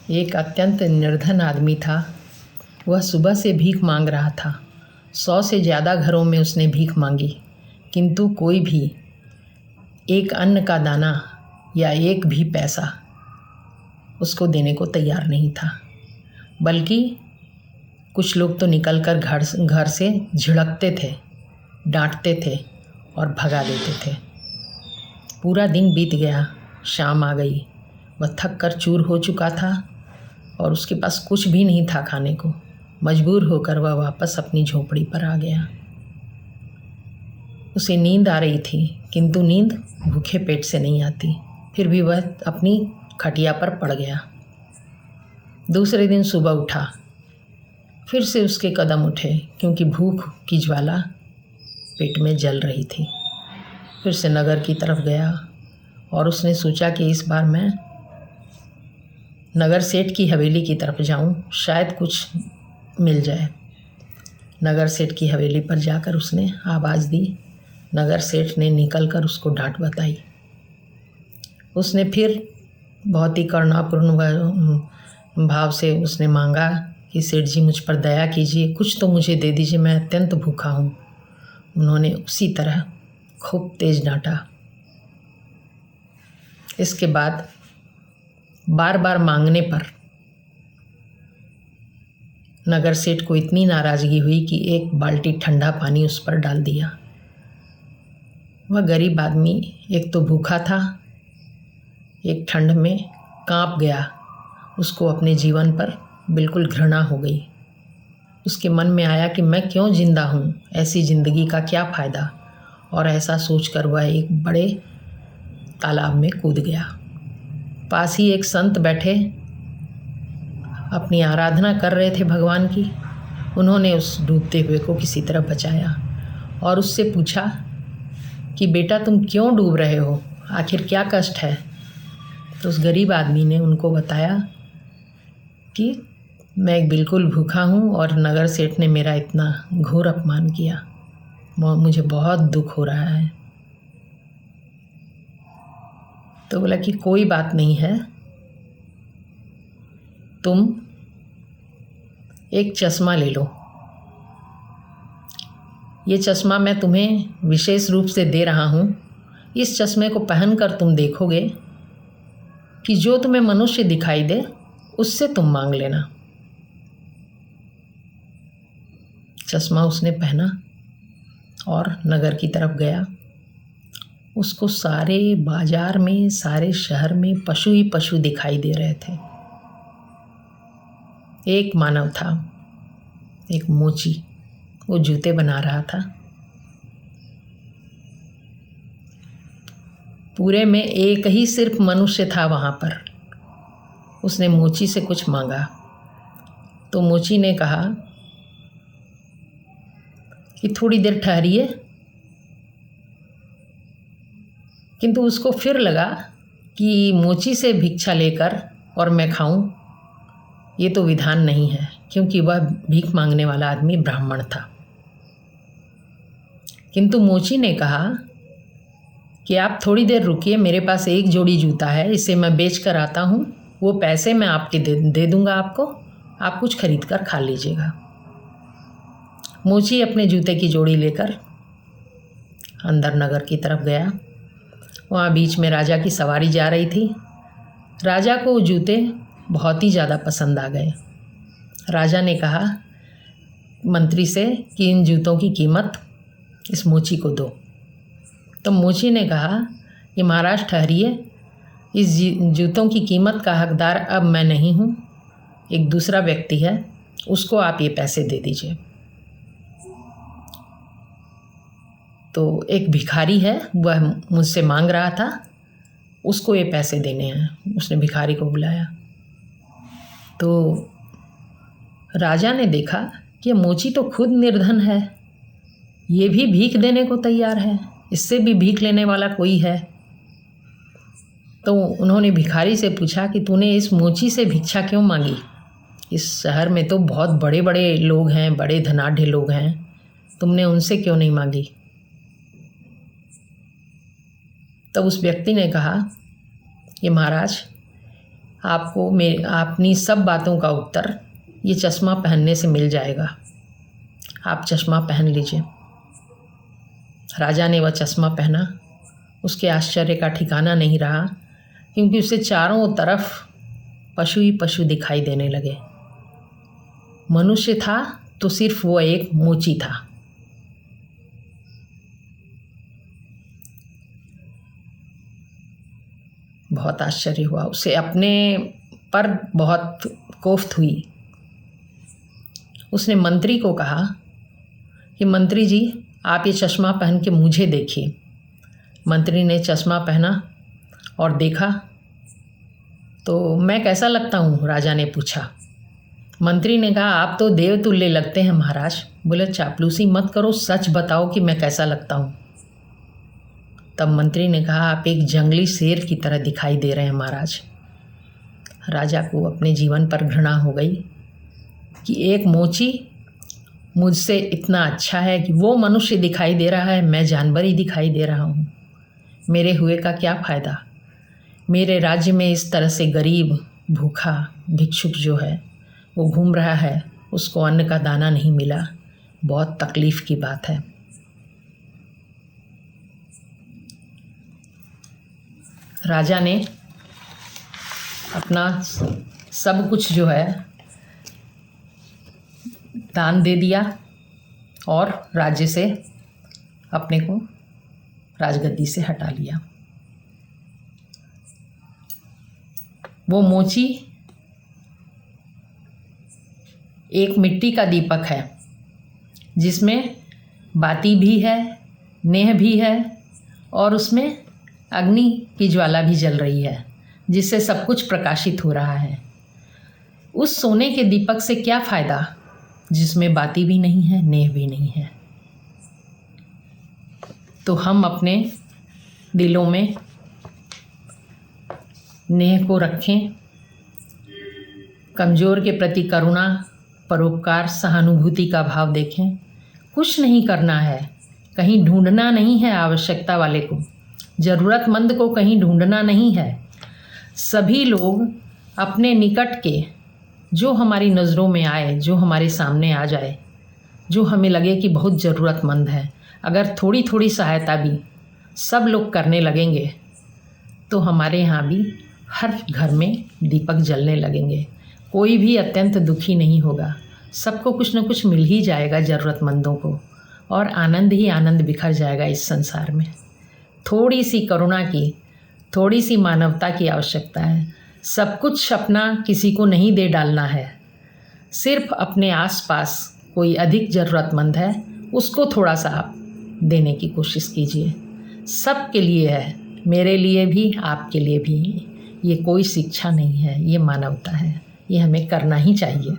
एक अत्यंत निर्धन आदमी था। वह सुबह से भीख मांग रहा था। 100 से ज़्यादा घरों में उसने भीख मांगी, किंतु कोई भी एक अन्न का दाना या एक भी पैसा उसको देने को तैयार नहीं था। बल्कि कुछ लोग तो निकलकर घर से झिड़कते थे, डांटते थे और भगा देते थे। पूरा दिन बीत गया, शाम आ गई। वह थक कर चूर हो चुका था और उसके पास कुछ भी नहीं था खाने को। मजबूर होकर वह वापस अपनी झोपड़ी पर आ गया। उसे नींद आ रही थी, किंतु नींद भूखे पेट से नहीं आती। फिर भी वह अपनी खटिया पर पड़ गया। दूसरे दिन सुबह उठा, फिर से उसके कदम उठे, क्योंकि भूख की ज्वाला पेट में जल रही थी। फिर से नगर की तरफ गया और उसने सोचा कि इस बार मैं नगर सेठ की हवेली की तरफ जाऊं, शायद कुछ मिल जाए। नगर सेठ की हवेली पर जाकर उसने आवाज़ दी। नगर सेठ ने निकलकर उसको डांट बताई। उसने फिर बहुत ही करुणापूर्ण भाव से उसने मांगा कि सेठ जी मुझ पर दया कीजिए, कुछ तो मुझे दे दीजिए, मैं अत्यंत भूखा हूँ। उन्होंने उसी तरह खूब तेज डांटा। इसके बाद बार बार मांगने पर नगर सेठ को इतनी नाराज़गी हुई कि एक बाल्टी ठंडा पानी उस पर डाल दिया। वह गरीब आदमी एक तो भूखा था, एक ठंड में कांप गया। उसको अपने जीवन पर बिल्कुल घृणा हो गई। उसके मन में आया कि मैं क्यों जिंदा हूँ, ऐसी ज़िंदगी का क्या फ़ायदा। और ऐसा सोचकर वह एक बड़े तालाब में कूद गया। पास ही एक संत बैठे अपनी आराधना कर रहे थे भगवान की। उन्होंने उस डूबते हुए को किसी तरह बचाया और उससे पूछा कि बेटा तुम क्यों डूब रहे हो, आखिर क्या कष्ट है। तो उस गरीब आदमी ने उनको बताया कि मैं बिल्कुल भूखा हूँ और नगर सेठ ने मेरा इतना घोर अपमान किया, मुझे बहुत दुख हो रहा है। तो बोला कि कोई बात नहीं है, तुम एक चश्मा ले लो। ये चश्मा मैं तुम्हें विशेष रूप से दे रहा हूँ। इस चश्मे को पहनकर तुम देखोगे कि जो तुम्हें मनुष्य दिखाई दे उससे तुम मांग लेना। चश्मा उसने पहना और नगर की तरफ गया। उसको सारे बाजार में, सारे शहर में पशु ही पशु दिखाई दे रहे थे। एक मानव था, एक मोची, वो जूते बना रहा था। पूरे में एक ही सिर्फ मनुष्य था वहाँ पर। उसने मोची से कुछ मांगा तो मोची ने कहा कि थोड़ी देर ठहरिए, किंतु उसको फिर लगा कि मोची से भिक्षा लेकर और मैं खाऊं, ये तो विधान नहीं है, क्योंकि वह भीख मांगने वाला आदमी ब्राह्मण था। किंतु मोची ने कहा कि आप थोड़ी देर रुकिए, मेरे पास एक जोड़ी जूता है, इसे मैं बेच कर आता हूँ, वो पैसे मैं आपके दे दूँगा आपको, आप कुछ खरीद कर खा लीजिएगा। मोची अपने जूते की जोड़ी लेकर अंदर नगर की तरफ गया। वहाँ बीच में राजा की सवारी जा रही थी। राजा को वो जूते बहुत ही ज़्यादा पसंद आ गए। राजा ने कहा मंत्री से कि इन जूतों की कीमत इस मोची को दो। तो मोची ने कहा कि महाराज ठहरिए, इस जूतों की कीमत का हकदार अब मैं नहीं हूँ, एक दूसरा व्यक्ति है, उसको आप ये पैसे दे दीजिए। तो एक भिखारी है, वह मुझसे मांग रहा था, उसको ये पैसे देने हैं। उसने भिखारी को बुलाया। तो राजा ने देखा कि मोची तो खुद निर्धन है, ये भी भीख देने को तैयार है, इससे भी भीख लेने वाला कोई है। तो उन्होंने भिखारी से पूछा कि तूने इस मोची से भिक्षा क्यों मांगी, इस शहर में तो बहुत बड़े बड़े लोग हैं, बड़े धनाढ़ लोग हैं, तुमने उनसे क्यों नहीं मांगी। तब उस व्यक्ति ने कहा कि महाराज आपको अपनी सब बातों का उत्तर ये चश्मा पहनने से मिल जाएगा। आप चश्मा पहन लीजिए। राजा ने वह चश्मा पहना। उसके आश्चर्य का ठिकाना नहीं रहा, क्योंकि उसे चारों तरफ पशु ही पशु दिखाई देने लगे। मनुष्य था तो सिर्फ वो एक मोची था। बहुत आश्चर्य हुआ उसे, अपने पर बहुत कोफ्त हुई। उसने मंत्री को कहा कि मंत्री जी, आप ये चश्मा पहन के मुझे देखिए। मंत्री ने चश्मा पहना और देखा तो मैं कैसा लगता हूँ? राजा ने पूछा। मंत्री ने कहा, आप तो देवतुल्य लगते हैं महाराज। बोले, चापलूसी मत करो, सच बताओ कि मैं कैसा लगता हूँ। तब मंत्री ने कहा, आप एक जंगली शेर की तरह दिखाई दे रहे हैं महाराज। राजा को अपने जीवन पर घृणा हो गई कि एक मोची मुझसे इतना अच्छा है कि वो मनुष्य दिखाई दे रहा है, मैं जानवर ही दिखाई दे रहा हूँ। मेरे हुए का क्या फ़ायदा? मेरे राज्य में इस तरह से गरीब भूखा भिक्षुक जो है वो घूम रहा है, उसको अन्न का दाना नहीं मिला। बहुत तकलीफ़ की बात है। राजा ने अपना सब कुछ जो है दान दे दिया और राज्य से अपने को राजगद्दी से हटा लिया। वो मोची एक मिट्टी का दीपक है, जिसमें बाती भी है, नेह भी है और उसमें अग्नि की ज्वाला भी जल रही है, जिससे सब कुछ प्रकाशित हो रहा है। उस सोने के दीपक से क्या फ़ायदा जिसमें बाती भी नहीं है, नेह भी नहीं है। तो हम अपने दिलों में नेह को रखें, कमज़ोर के प्रति करुणा, परोपकार, सहानुभूति का भाव देखें। कुछ नहीं करना है, कहीं ढूंढना नहीं है आवश्यकता वाले को, ज़रूरतमंद को कहीं ढूंढना नहीं है। सभी लोग अपने निकट के, जो हमारी नज़रों में आए, जो हमारे सामने आ जाए, जो हमें लगे कि बहुत ज़रूरतमंद है, अगर थोड़ी थोड़ी सहायता भी सब लोग करने लगेंगे तो हमारे यहाँ भी हर घर में दीपक जलने लगेंगे। कोई भी अत्यंत दुखी नहीं होगा, सबको कुछ न कुछ मिल ही जाएगा ज़रूरतमंदों को, और आनंद ही आनंद बिखर जाएगा इस संसार में। थोड़ी सी करुणा की, थोड़ी सी मानवता की आवश्यकता है। सब कुछ अपना किसी को नहीं दे डालना है। सिर्फ अपने आसपास कोई अधिक ज़रूरतमंद है, उसको थोड़ा सा आप देने की कोशिश कीजिए। सब के लिए है, मेरे लिए भी, आपके लिए भी। ये कोई शिक्षा नहीं है, ये मानवता है। ये हमें करना ही चाहिए।